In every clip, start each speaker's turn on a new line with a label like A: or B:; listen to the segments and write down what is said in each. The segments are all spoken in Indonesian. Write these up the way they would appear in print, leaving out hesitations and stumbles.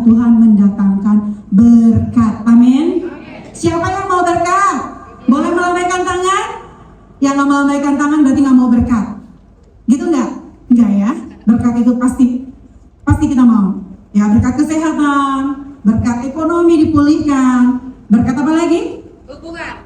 A: Tuhan mendatangkan berkat. Amin. Siapa yang mau berkat? Boleh melambaikan tangan? Yang nggak melambaikan tangan berarti nggak mau berkat. Gitu nggak? Nggak ya. Berkat itu pasti kita mau. Ya, berkat kesehatan, berkat ekonomi dipulihkan, berkat apa lagi?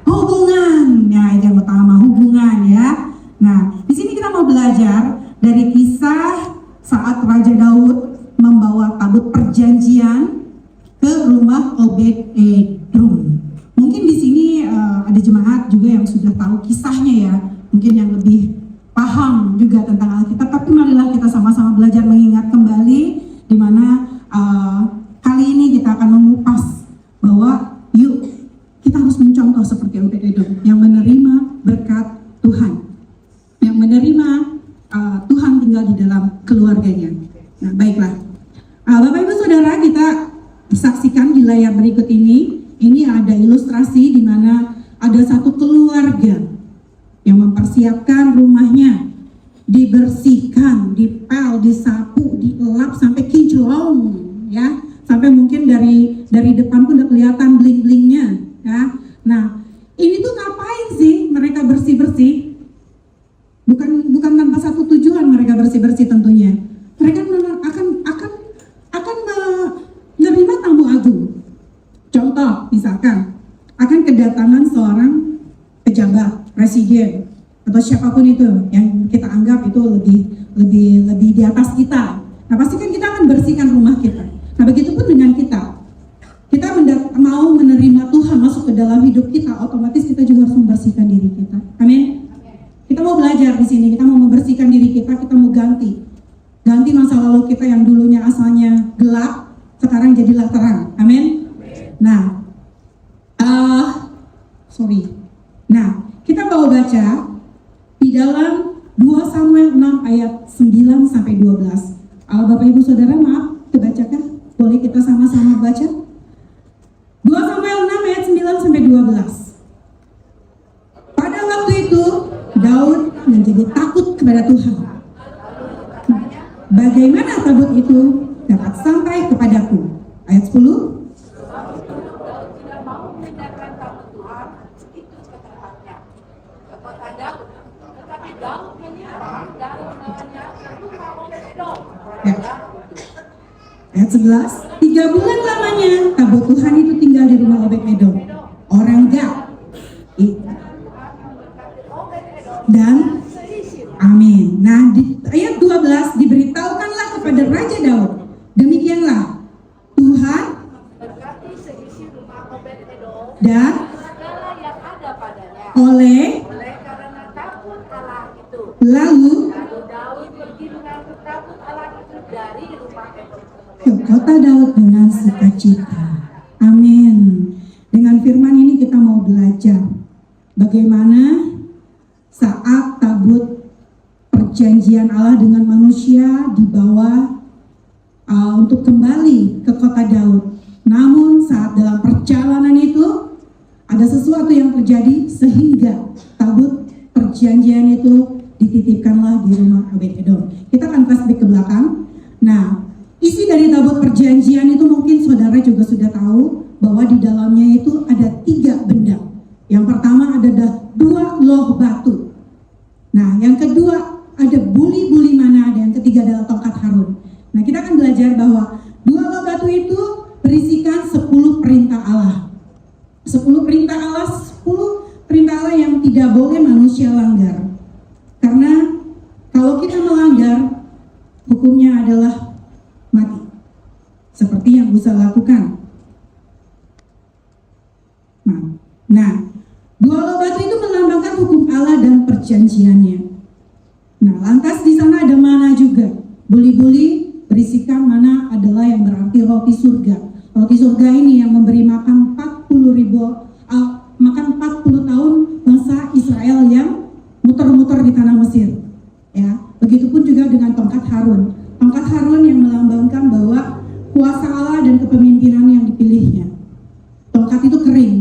A: Hubungan. Ya, yang utama hubungan ya. Nah, di sini kita mau belajar dari kisah saat Raja Daud membawa tabut perjanjian ke rumah Obed-Edom. Mungkin di sini ada jemaat juga yang sudah tahu kisahnya ya, mungkin yang lebih paham juga tentang Alkitab. Tapi marilah kita sama-sama belajar mengingat kembali, di mana kali ini kita akan mengupas bahwa yuk kita harus mencontoh seperti Obed-Edom yang menerima berkat Tuhan, yang menerima Tuhan tinggal di dalam keluarganya. Nah, baiklah, Bapak Ibu Saudara, kita saksikan di layar berikut ini. Ini ada ilustrasi di mana ada satu keluarga yang mempersiapkan rumahnya, dibersihkan, dipel, disapu, dielap sampai kinclong, ya, sampai mungkin dari depan pun udah kelihatan bling-blingnya, ya. Nah, ini tuh ngapain sih mereka bersih-bersih? Bukan tanpa satu tujuan mereka bersih-bersih tentunya. Mereka akan menerima tamu agung. Contoh, misalkan akan kedatangan seorang pejabat, presiden, atau siapapun itu yang kita anggap itu lebih di atas kita. Nah, pasti kan kita akan bersihkan rumah kita. Nah, begitupun dengan kita. Kita mau menerima Tuhan masuk ke dalam hidup kita, otomatis kita juga harus membersihkan diri kita. Amin. Kita mau belajar di sini, kita mau membersihkan diri kita mau ganti masa lalu kita yang dulunya asalnya gelap, sekarang jadilah terang. Amin. Nah, kita mau baca di dalam 2 Samuel 6 ayat 9 sampai 12. Bapak Ibu Saudara, maaf, dibacakan? Boleh kita sama-sama baca? 2 Samuel 6 ayat 9 sampai 12. Pada waktu itu Daud menjadi takut kepada Tuhan. Bagaimana tabut itu dapat sampai kepadaku? Ayat 10. Ya. Ayat 11. 3 bulan lamanya tabut Tuhan itu tinggal di rumah Obed-Edom, orang Gad. Dan amin. Nah, di ayat 12 diberitahukanlah kepada Raja Daud, demikianlah Tuhan dan oleh karena tabut Allah itu. Lalu Daud pergi mengangkut tabut Allah itu dari rumah ke kota Daud dengan sukacita. Amin. Dengan firman ini kita mau belajar bagaimana saat tabut perjanjian Allah dengan manusia dibawa untuk kembali ke kota Daud. Namun saat dalam perjalanan itu ada sesuatu yang terjadi sehingga tabut perjanjian itu dititipkanlah di rumah Obed-Edom. Kita akan flashback ke belakang. Nah, isi dari tabut perjanjian itu mungkin saudara juga sudah tahu bahwa di dalamnya itu ada 3 benda. Yang pertama adalah 2 loh batu. Nah, yang kedua ada buli-buli mana, dan yang ketiga adalah tongkat Harun. Nah, kita akan belajar bahwa 2 loh batu itu berisikan 10 perintah Allah. 10 perintah Allah, 10 perintah Allah yang tidak boleh manusia langgar. Karena kalau kita melanggar, hukumnya adalah mati. Seperti yang Musa lakukan. Nah, 2 loh batu itu melambangkan hukum Allah dan perjanjiannya. Nah, lantas di sana ada mana juga. Buli-buli berisikan mana adalah yang berarti roti surga. Roti surga ini yang memberi makan 40 tahun bangsa Israel yang muter-muter di tanah Mesir. Ya, begitupun juga dengan tongkat Harun. Tongkat Harun yang melambangkan bahwa kuasa Allah dan kepemimpinan yang dipilihnya. Tongkat itu kering,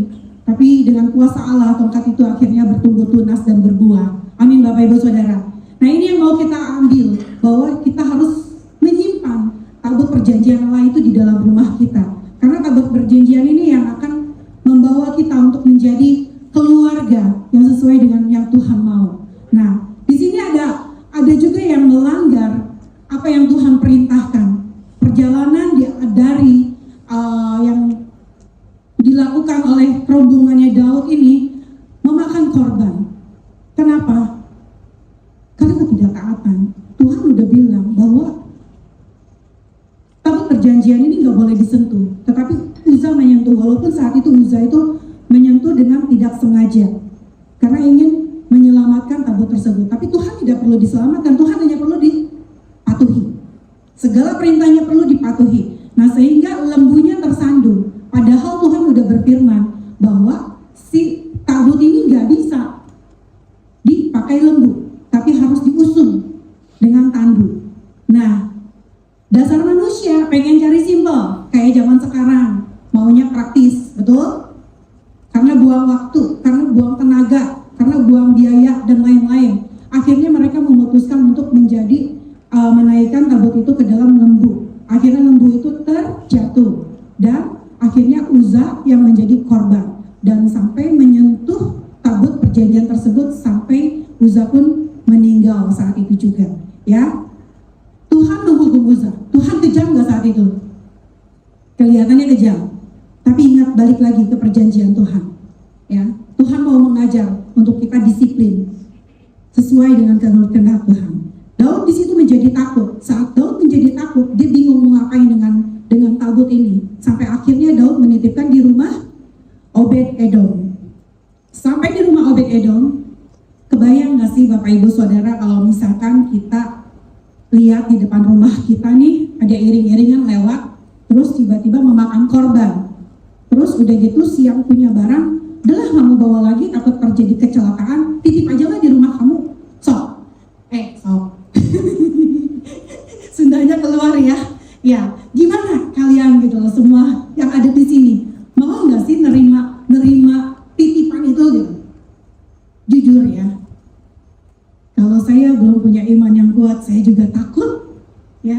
A: tapi dengan kuasa Allah tongkat itu akhirnya bertumbuh tunas dan berbuah. Amin, Bapak Ibu Saudara. Nah, ini yang mau kita ambil, bahwa kita harus menyimpan tabut perjanjian perjanjian Allah itu di dalam rumah kita. Karena tabut perjanjian ini yang akan membawa kita untuk menjadi keluarga yang sesuai dengan yang Tuhan mau. Nah, di sini ada juga yang melanggar apa yang Tuhan perintahkan. Perjalanan dari yang dilakukan oleh rombongannya Daud ini memakan korban. Kenapa? Karena ketidaktaatan. Tuhan udah bilang bahwa tabut perjanjian ini nggak boleh disentuh. Tetapi Uza menyentuh, walaupun saat itu Uza itu menyentuh dengan tidak sengaja karena ingin menyelamatkan tabut tersebut. Tapi Tuhan tidak perlu diselamatkan, Tuhan hanya perlu dipatuhi. Segala perintahnya perlu dipatuhi. Nah, sehingga lembunya tersandung. Padahal Tuhan sudah berfirman bahwa si tabut ini nggak bisa dipakai lembu, tapi harus diusung dengan tandu. Nah, dasar manusia pengen cari simpel, kayak zaman sekarang, maunya praktis, betul? Karena buang waktu, karena buang tenaga, karena buang biaya dan lain-lain. Akhirnya mereka memutuskan untuk menaikkan tabut itu ke dalam lembu. Akhirnya lembu itu terjatuh dan akhirnya Uza yang menjadi korban dan sampai menyentuh tabut perjanjian tersebut sampai Uza pun meninggal saat itu juga. Ya, Tuhan menghukum Uza. Tuhan kejam nggak saat itu? Kelihatannya kejam. Tapi ingat, balik lagi ke perjanjian Tuhan. Ya, Tuhan mau mengajar untuk kita disiplin sesuai dengan kehendak Tuhan. Daud di situ menjadi takut. Saat Daud menjadi takut, dia bingung mau ngapain dengan tabut ini. Sampai akhirnya Daud menitipkan di rumah Obed-Edom. Sampai di rumah Obed-Edom, kebayang nggak sih Bapak Ibu Saudara kalau misalkan kita lihat di depan rumah kita nih ada iring-iringan lewat, terus tiba-tiba memakan korban. Terus udah gitu siang punya barang, udah nggak mau bawa lagi, takut terjadi kecelakaan, titip aja lah di rumah kamu. Sok. Sundanya keluar ya. Ya, gimana kalian gitu loh semua yang ada di sini? Mau nggak sih nerima titipan itu gitu? Jujur ya. Kalau saya belum punya iman yang kuat, saya juga takut ya.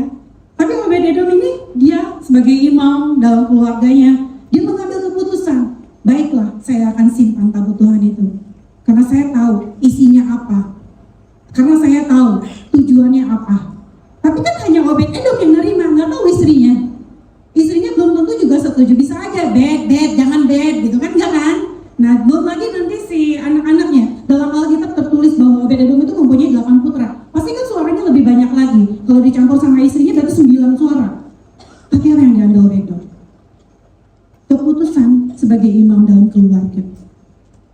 A: Tapi Obed-Edom ini dia sebagai imam dalam keluarganya, dia mengambil keputusan, baiklah saya akan simpan tabut Tuhan itu. Karena saya tahu isinya apa. Karena saya tahu tujuannya apa. Tapi kan hanya Obed-Edom yang nerima, nggak tahu istrinya. Istrinya belum tentu juga setuju, bisa aja bed, jangan bed gitu kan, enggak kan? Nah, belum lagi nanti si anak-anaknya. Dalam Alkitab tertulis bahwa Obed-Edom itu mempunyai 8 putra. Pasti kan suaranya lebih banyak lagi. Kalau dicampur sama istrinya berarti 9 suara. Tapi apa yang diambil Obed-Edom? Keputusan sebagai imam dalam keluarga.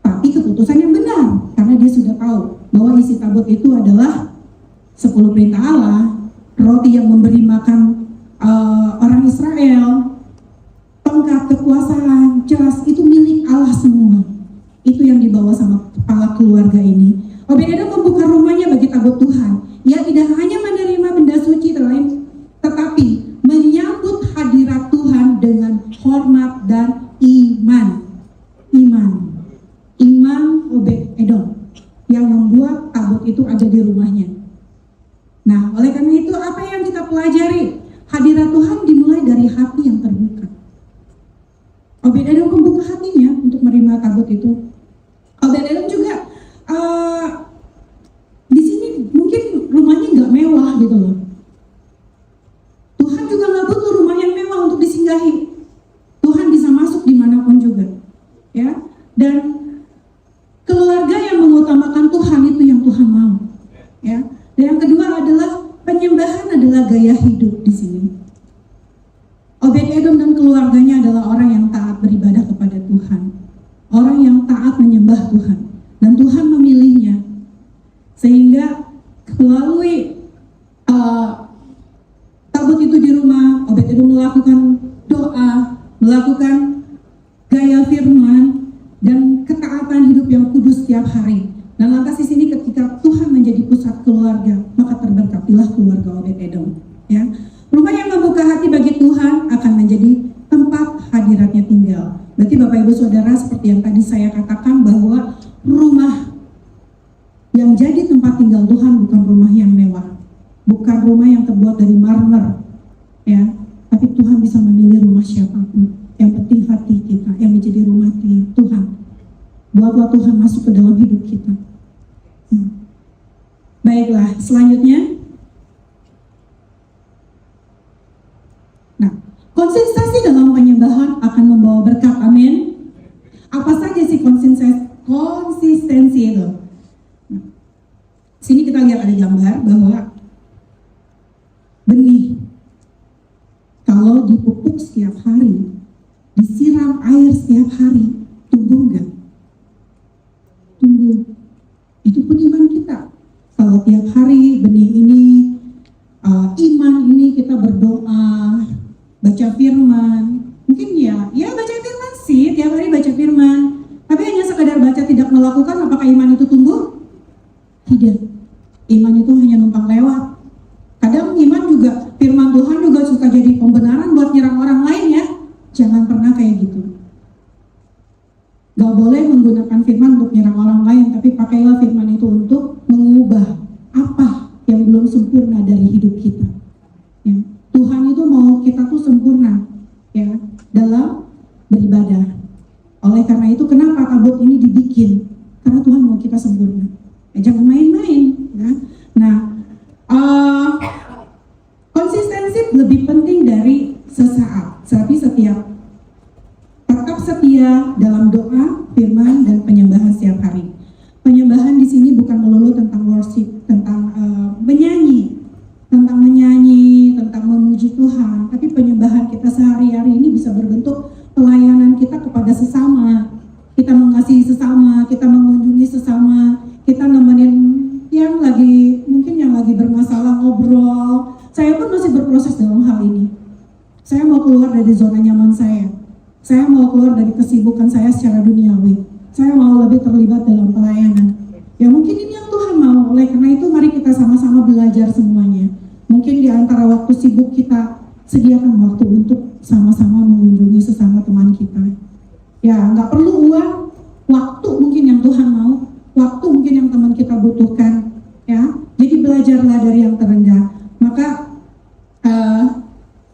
A: Tapi keputusan yang benar. Karena dia sudah tahu bahwa isi tabut itu adalah 10 perintah Allah, roti yang memberi makan orang Israel, tongkat kekuasaan, jelas itu milik Allah semua. Itu yang dibawa sama kepala keluarga ini. Obed-Edom membuka rumahnya bagi tabut Tuhan. Ia tidak hanya menerima benda suci lain, tetapi menyambut hadirat Tuhan dengan hormat dan iman. Iman Obed-Edom yang membuat tabut itu ada di rumahnya. Nah, oleh karena itu apa yang kita pelajari? Hadirat Tuhan dimulai dari hati yang terbuka. Obed-Edom membuka hatinya untuk menerima tabut itu. Obed-Edom juga di sini mungkin rumahnya nggak mewah gitu loh. Tuhan juga nggak butuh rumah yang mewah untuk disinggahi. Tuhan bisa masuk dimanapun juga, ya. Dan keluarga yang mengutamakan Tuhan itu yang Tuhan mau, ya. Dan yang kedua adalah penyembahan adalah gaya hidup di sini. Obed-Edom dan keluarganya adalah orang yang taat beribadah kepada Tuhan, orang yang taat menyembah Tuhan, dan Tuhan memilihnya sehingga melalui tabut itu di rumah, Obed-Edom melakukan doa, melakukan gaya firman dan ketaatan hidup yang kudus setiap hari. Dan lantas di sini ketika Tuhan menjadi pusat keluarga, maka terberkatilah keluarga Obed-Edom. Ya, rumah yang membuka hati bagi Tuhan akan menjadi tempat hadiratnya tinggal. Berarti Bapak Ibu Saudara, seperti yang tadi saya katakan bahwa rumah yang jadi tempat tinggal Tuhan bukan rumah yang mewah, bukan rumah yang terbuat dari marmer, ya, tapi Tuhan masuk ke dalam hidup kita. Baiklah, selanjutnya. Nah, konsistensi dalam penyembahan akan membawa berkat, amin. Apa saja sih konsistensi itu? Nah, sini kita lihat ada gambar bahwa benih kalau dipupuk setiap hari, disiram air setiap hari, tumbuh enggak? Tumbuh. Itu pun iman kita. Kalau tiap hari benih ini, iman ini kita berdoa, baca firman, mungkin ya baca firman sih, tiap hari baca firman, tapi hanya sekadar baca tidak melakukan, apakah iman itu tumbuh? Tidak. Iman itu hanya numpang lewat. Kadang iman juga, firman Tuhan juga suka jadi pembenaran buat nyerang orang lain ya. Jangan pernah kayak gitu. Gak boleh menggunakan firman untuk nyerang orang lain, tapi pakailah firman itu untuk mengubah apa yang belum sempurna dari hidup kita. Ya. Tuhan itu mau kita tuh sempurna ya dalam beribadah. Oleh karena itu kenapa tabut ini dibikin? Karena Tuhan mau kita sempurna. Ya, jangan main-main. Ya. Nah, konsistensi lebih penting dari sesaat, tapi setiap tetap setia dalam doa, firman, dan penyembahan setiap hari. Penyembahan di sini bukan melulu tentang worship, tentang menyanyi, tentang memuji Tuhan, tapi penyembahan kita sehari-hari ini bisa berbentuk pelayanan kita kepada sesama. Kita mengasihi sesama, kita mengunjungi sesama, kita nemenin yang lagi bermasalah, ngobrol. Saya pun masih berproses dalam hal ini. Saya mau keluar dari zona nyaman saya. Saya mau keluar dari kesibukan saya secara duniawi. Saya mau lebih terlibat dalam pelayanan. Ya mungkin ini yang Tuhan mau. Oleh karena itu mari kita sama-sama belajar semuanya. Mungkin di antara waktu sibuk kita sediakan waktu untuk sama-sama mengunjungi sesama teman kita. Ya nggak perlu uang, waktu mungkin yang Tuhan mau, waktu mungkin yang teman kita butuhkan. Ya, jadi belajarlah dari yang terendah. Maka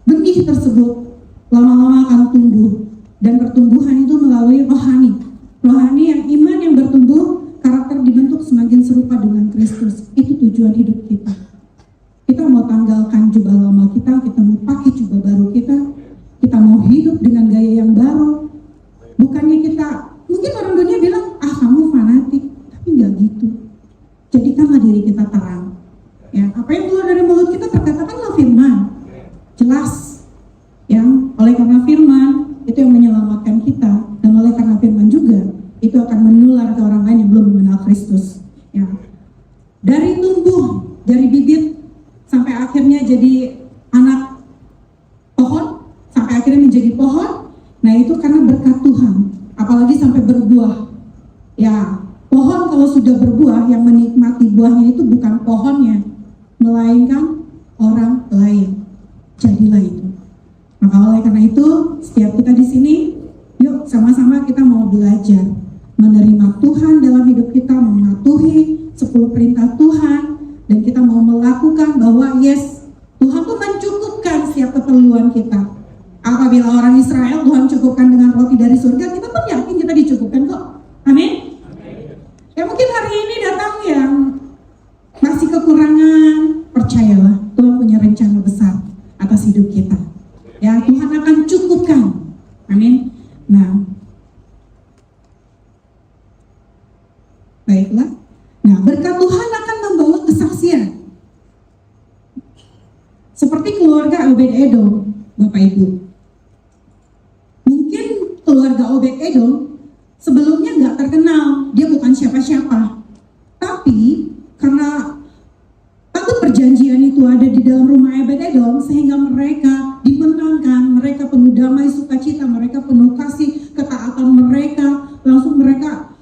A: benih tersebut lama-lama akan tumbuh. Dan pertumbuhan itu melalui rohani. Rohani yang iman yang bertumbuh, karakter dibentuk semakin serupa dengan Kristus. Itu tujuan hidup kita. Kita mau tanggalkan jubah lama kita mau pakai jubah baru kita mau hidup dengan gaya yang baru. Bukannya kita, mungkin orang dunia bilang, kamu fanatik, tapi nggak gitu. Jadikanlah diri kita terang. Ya, apa yang keluar dari mulut kita perkatakanlah firman. Jelas. Ya, oleh karena firman itu yang menyelamatkan kita, dan oleh karena firman juga itu akan menular ke orang lain yang belum mengenal Kristus. Ya. Dari tumbuh, dari bibit sampai akhirnya jadi anak pohon, sampai akhirnya menjadi pohon. Nah itu karena berkat Tuhan, apalagi sampai berbuah. Ya, pohon kalau sudah berbuah, yang menikmati buahnya itu bukan pohonnya, melainkan orang lain. Jadilah itu. Maka oleh karena itu, setiap kita di sini, yuk sama-sama kita mau belajar menerima Tuhan dalam hidup kita, mematuhi 10 perintah Tuhan, dan kita mau melakukan bahwa yes, Tuhan tuh mencukupkan setiap keperluan kita. Apabila orang Israel Tuhan cukupkan dengan roti dari surga, kita pun yakin kita dicukupkan kok. Amin. Ya mungkin hari ini datang yang masih kekurangan, percayalah Tuhan punya rencana besar atas hidup kita. Ya Tuhan akan cukupkan. Amin. Nah, baiklah. Nah, berkat Tuhan akan membawa kesaksian. Seperti keluarga Obed-Edom, Bapak Ibu. Mungkin keluarga Obed-Edom sebelumnya nggak terkenal, dia bukan siapa-siapa. Tapi karena tabut perjanjian itu ada di dalam rumah Obed-Edom, sehingga mereka dimenangkan, mereka penuh damai sukacita, mereka penuh kasih, ketaatan mereka, langsung mereka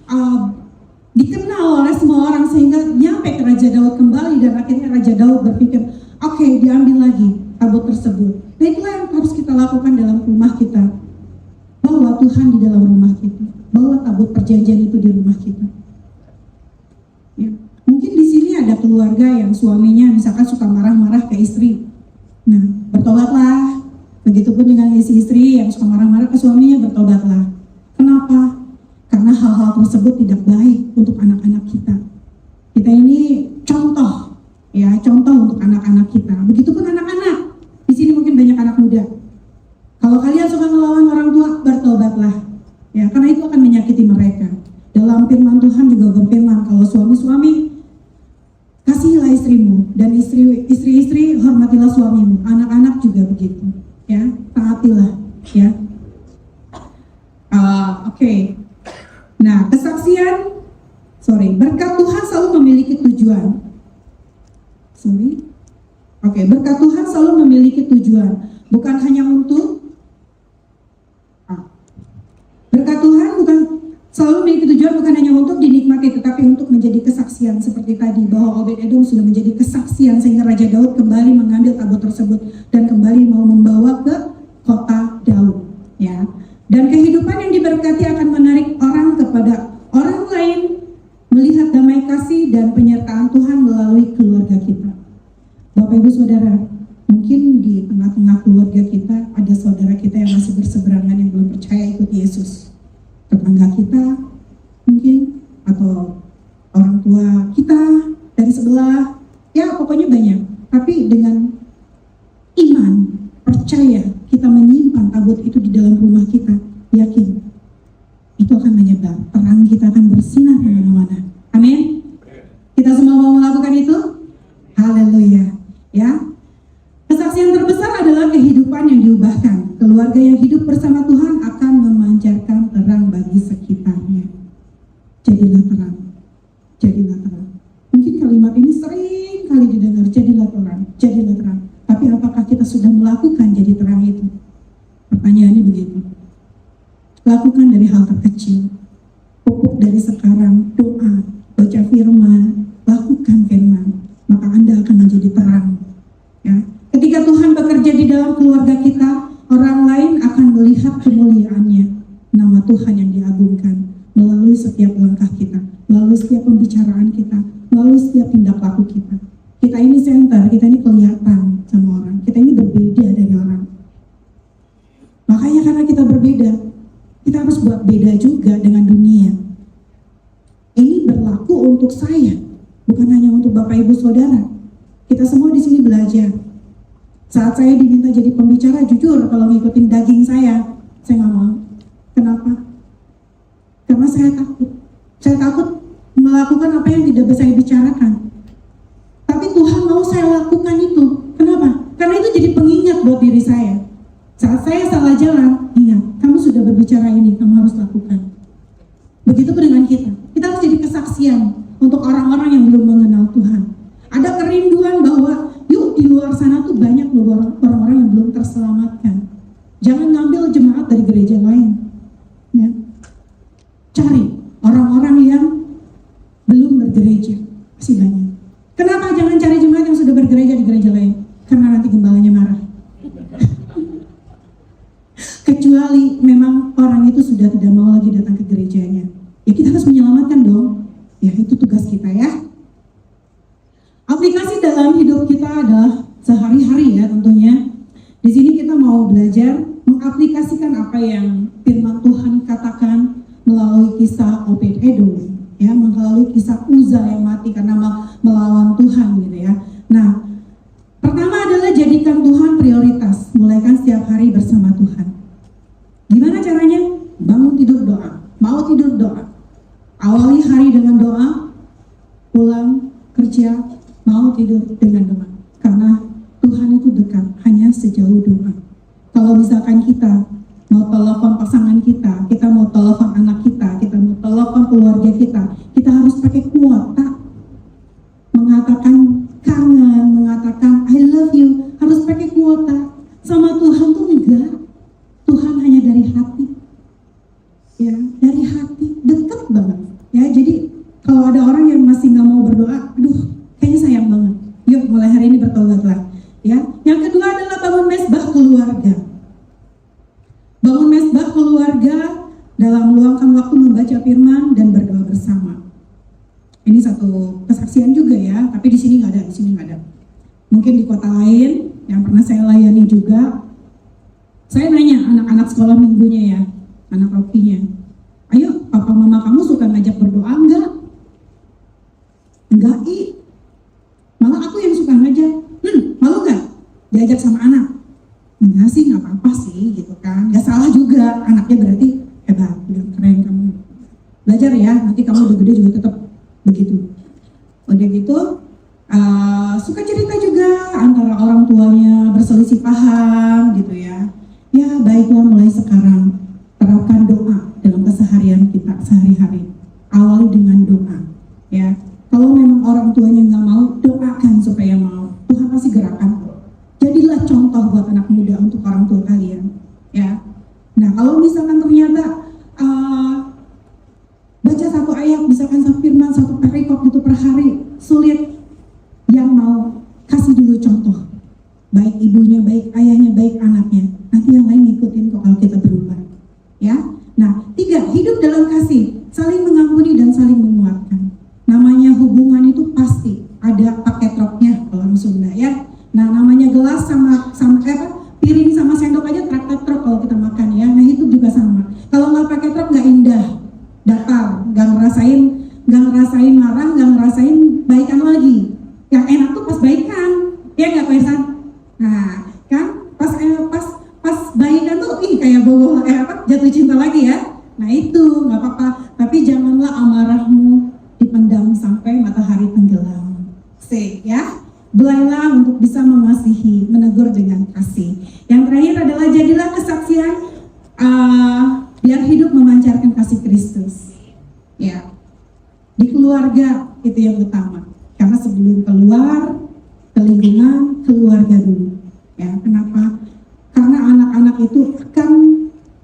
A: dikenal oleh semua orang sehingga nyampe ke Raja Daud kembali, dan akhirnya Raja Daud berpikir, oke, diambil lagi tabut tersebut. Nah itulah yang harus kita lakukan dalam rumah kita. Bawa Tuhan di dalam rumah kita, bawa tabut perjanjian itu di rumah kita. Ya. Mungkin di sini ada keluarga yang suaminya misalkan suka marah-marah ke istri. Nah, bertobatlah. Begitupun dengan istri yang suka marah-marah ke suaminya, bertobatlah. Kenapa? Karena hal-hal hal-hal tersebut tidak baik untuk anak-anak kita. Kita ini contoh, ya, contoh untuk anak-anak kita. Begitupun anak-anak. Di sini mungkin banyak anak muda. Kalau kalian suka melawan orang tua, bertobatlah. Ya, karena itu akan menyakiti mereka. Dalam firman Tuhan juga berfirman, kalau suami-suami, kasihilah istrimu, dan istri-istri hormatilah suamimu. Anak-anak juga begitu, ya, taatilah, ya. Oke. Nah, berkat Tuhan selalu memiliki tujuan. Berkat Tuhan selalu memiliki tujuan, bukan hanya untuk berkat Tuhan selalu memiliki tujuan, bukan hanya untuk dinikmati, tetapi untuk menjadi kesaksian. Seperti tadi, bahwa Obed-Edom sudah menjadi kesaksian sehingga Raja Daud kembali mengambil tabut tersebut dan kembali mau membawa ke kota Daud, ya. Dan kehidupan yang diberkati akan menarik orang kepada orang lain, melihat damai kasih dan penyertaan Tuhan melalui keluarga kita. Bapak Ibu Saudara, mungkin di tengah-tengah keluarga kita ada saudara kita yang masih berseberangan, yang belum percaya ikut Yesus. Tetangga kita mungkin, atau orang tua kita dari sebelah, ya pokoknya banyak. Tapi dengan iman, percaya, kita menyimpan tabut itu di dalam rumah kita, yakin itu akan menyebar, terang kita akan bersinar kemana-mana. Amin. Kita semua mau melakukan itu? Haleluya, ya. Kesaksian terbesar adalah kehidupan yang diubahkan. Keluarga yang hidup bersama Tuhan akan memancarkan terang bagi sekitarnya. Jadilah terang, jadilah terang. Mungkin kalimat ini sering kali didengar, jadilah terang, jadilah terang. Tapi apakah kita sudah melakukan jadi terang itu? Pertanyaannya begitu. Lakukan dari hal terkecil. Pupuk dari sekarang, doa, baca firman, lakukan firman, maka Anda akan menjadi terang. Ya. Ketika Tuhan bekerja di dalam keluarga kita, orang lain akan melihat kemuliaannya, nama Tuhan yang diagungkan melalui setiap langkah kita, melalui setiap pembicaraan kita, melalui setiap tindak laku kita. Kita ini center, kita ini kelihatan sama orang, kita ini berbeda dari orang. Makanya karena kita berbeda, kita harus buat beda juga dengan dunia. Ini berlaku untuk saya, bukan hanya untuk Bapak Ibu Saudara. Kita semua di sini belajar. Saat saya diminta jadi pembicara, jujur kalau ngikutin daging saya nggak mau. Kenapa? Karena saya takut. Saya takut melakukan apa yang tidak bisa saya bicarakan. Tapi Tuhan mau saya lakukan itu. Kenapa? Karena itu jadi pengingat buat diri saya. Saat saya salah jalan, ingat, kamu sudah berbicara ini, kamu harus lakukan. Begitu dengan kita. Kita harus jadi kesaksian untuk orang-orang yang belum mengenal Tuhan. Ada kerinduan bahwa yuk di luar sana tuh banyak loh orang-orang yang belum terselamatkan. Jangan ngambil jemaat dari gereja lain. Ya. Cari orang-orang yang belum bergereja. Masih banyak. Kenapa jangan cari jemaat yang sudah bergereja di gereja lain? Karena nanti gembalanya marah. Kecuali memang orang itu sudah tidak mau lagi datang ke gerejanya. Ya kita harus menyelamatkan dong. Ya itu tugas kita ya. Aplikasi dalam hidup kita adalah sehari-hari ya tentunya. Di sini kita mau belajar mengaplikasikan apa yang firman Tuhan katakan melalui kisah Obed-Edom, ya, melalui kisah Uza yang mati karena melawan Tuhan gitu ya. Nah, pertama adalah jadikan Tuhan prioritas, mulaikan setiap hari bersama Tuhan. Gimana caranya? Bangun tidur doa, mau tidur doa. Awali hari dengan doa, pulang kerja, mau tidur dengan doa. Karena Tuhan itu dekat, hanya sejauh doa. Kalau misalkan kita mau telepon pasangan kita, kita mau telepon anak kita mau telepon keluarga kita harus pakai kuota. Mengatakan kangen, mengatakan I love you, harus pakai kuota. Sama Tuhan tuh enggak. Tuhan hanya dari hati. Ya, dari hati, dekat banget. Ya, jadi kalau ada orang yang masih nggak mau berdoa, aduh, kayaknya sayang banget. Yuk, mulai hari ini bertobatlah. Ya, yang kedua adalah bangun mesbah keluarga. Bangun mesbah keluarga dalam meluangkan waktu membaca firman dan berdoa bersama. Ini satu kesaksian juga ya, tapi di sini nggak ada, di sini nggak ada. Mungkin di kota lain yang pernah saya layani juga, saya nanya anak-anak sekolah minggunya ya, anak rokinya, ayo papa mama kamu suka ngajak berdoa enggak? Enggak, malah aku yang suka ngajak. Malu gak diajak sama anak? Enggak sih, gak apa-apa sih gitu kan. Gak salah juga, anaknya berarti hebat, keren kamu. Belajar ya, nanti kamu udah gede juga tetap begitu. Udah gitu, suka cerita juga antara orang tuanya berselisih paham gitu ya. Ya baiklah, mulai sekarang terapkan doa dalam keseharian kita sehari-hari. Awali dengan doa ya. Kalau memang orang tuanya nggak mau, doakan supaya mau. Tuhan pasti gerakan. Jadilah contoh buat anak muda untuk orang tua kalian ya. Nah kalau misalkan ternyata baca satu ayat, misalkan satu firman, satu perikop gitu per hari sulit, yang mau kasih dulu contoh, baik ibunya, baik ayahnya, baik anaknya. Nanti yang lain ngikutin kok kalau kita berubah ya. Nah 3, hidup dalam kasih, saling mengampuni dan saling menguatkan. Namanya hubungan itu pasti ada pakai troknya kalau orang Sunda ya. Nah namanya gelas sama piring sama sendok aja truk kalau kita makan ya. Nah itu juga sama. Kalau nggak pakai truk nggak indah, datar, nggak ngerasain marah, nggak ngerasain baikan lagi. Yang enak tuh pas baikan, ya nggak Kaisan? Nah kan pas baikan tuh kayak bawa jatuh cinta lagi ya. Nah itu nggak apa-apa. Tapi janganlah amarahmu dipendam sampai matahari tenggelam. Ya, belailah untuk bisa mengasihi, menegur dengan kasih. Yang terakhir adalah jadilah kesaksian biar hidup memancarkan kasih Kristus. Ya, di keluarga itu yang utama. Karena sebelum keluar ke lingkungan, keluarga dulu. Ya, kenapa? Karena anak-anak itu akan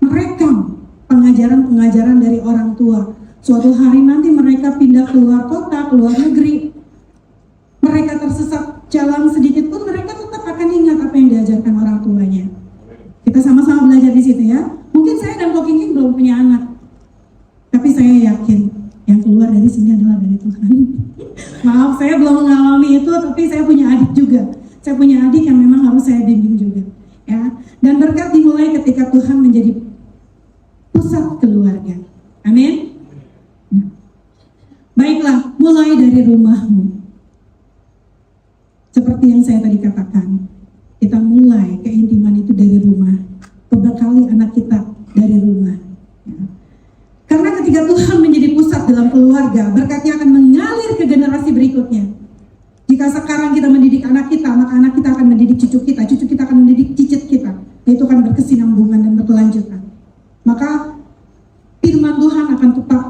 A: merekam pengajaran-pengajaran dari orang tua. Suatu hari nanti mereka pindah keluar kota, keluar negeri, mereka tersesat jalan sedikit pun, mereka tetap akan ingat apa yang diajarkan orang tuanya. Kita sama-sama belajar di situ ya. Mungkin saya dan Ko King belum punya anak, tapi saya yakin yang keluar dari sini adalah dari Tuhan. Maaf, saya belum mengalami itu, tapi saya punya adik juga. Saya punya adik yang memang harus saya bimbing juga. Ya. Dan berkat dimulai ketika Tuhan menjadi pusat keluarga. Amin. Baiklah, mulai dari rumahmu. Seperti yang saya tadi katakan, kita mulai keintiman itu dari rumah. Berbekali anak kita dari rumah. Ya. Karena ketika Tuhan menjadi pusat dalam keluarga, berkatnya akan mengalir ke generasi berikutnya. Jika sekarang kita mendidik anak kita, maka anak kita akan mendidik cucu kita akan mendidik cicit kita. Itu akan berkesinambungan dan berkelanjutan. Maka firman Tuhan akan tetap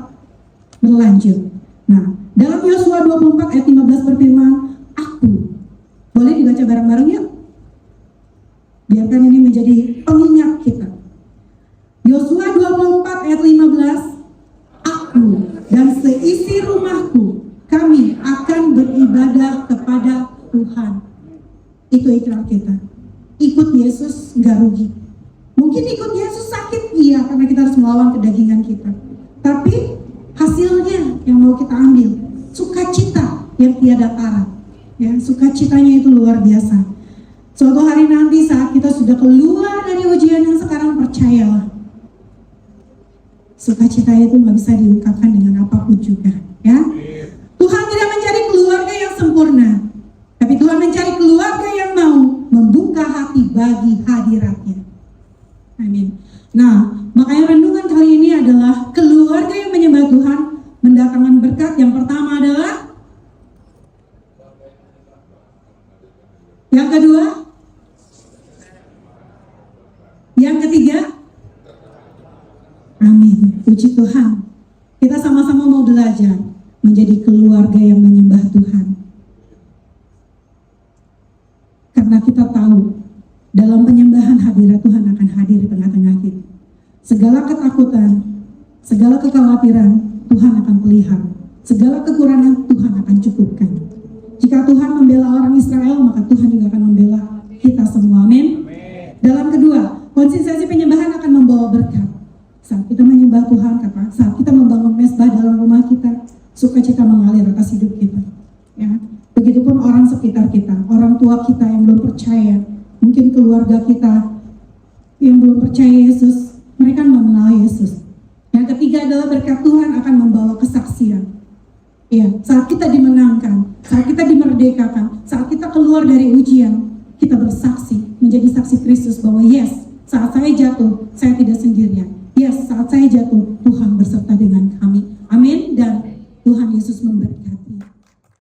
A: berlanjut. Nah, dalam Yosua 24 ayat 15 berfirman, aku. Boleh dibaca bareng-bareng yuk? Biarkan ini menjadi pengingat kita. Yosua 24 ayat 15, aku dan seisi rumahku, kami akan beribadah kepada Tuhan. Itu ikrar kita. Ikut Yesus nggak rugi. Mungkin ikut Yesus sakit, iya, karena kita harus melawan kedagingan kita. Tapi hasilnya yang mau kita ambil, sukacita yang tiada tara. Ya, sukacitanya itu luar biasa. Suatu hari nanti saat kita sudah keluar dari ujian yang sekarang, percayalah, sukacita itu nggak bisa diungkapkan dengan apapun juga. Ya, Tuhan tidak mencari keluarga yang sempurna, tapi Tuhan mencari keluarga yang mau membuka hati bagi hadiratnya. Amin. Nah, makanya renungan kali ini adalah keluarga yang menyembah Tuhan mendatangkan berkat. Yang pertama adalah, yang kedua, yang ketiga, amin. Puji Tuhan. Kita sama-sama mau belajar menjadi keluarga yang menyembah Tuhan. Karena kita tahu dalam penyembahan hadirat Tuhan akan hadir di tengah-tengah kita. Segala ketakutan, segala kekhawatiran Tuhan akan pelihara. Segala kekurangan Tuhan akan cukupkan. Jika Tuhan membela orang Israel, maka Tuhan juga akan membela kita semua. Amin. Dalam kedua, konsistensi penyembahan akan membawa berkat. Saat kita menyembah Tuhan, saat kita membangun mesbah dalam rumah kita, sukacita mengalir atas hidup kita. Ya. Begitupun orang sekitar kita, orang tua kita yang belum percaya, mungkin keluarga kita yang belum percaya Yesus, mereka mengenal Yesus. Yang ketiga adalah adalah berkat Tuhan akan membawa kesaksian. Ya, saat kita dimenangkan, saat kita dimerdekakan, saat kita keluar dari ujian, kita bersaksi, menjadi saksi Kristus bahwa yes, saat saya jatuh, saya tidak sendirian. Yes, saat saya jatuh, Tuhan berserta dengan kami. Amin. Dan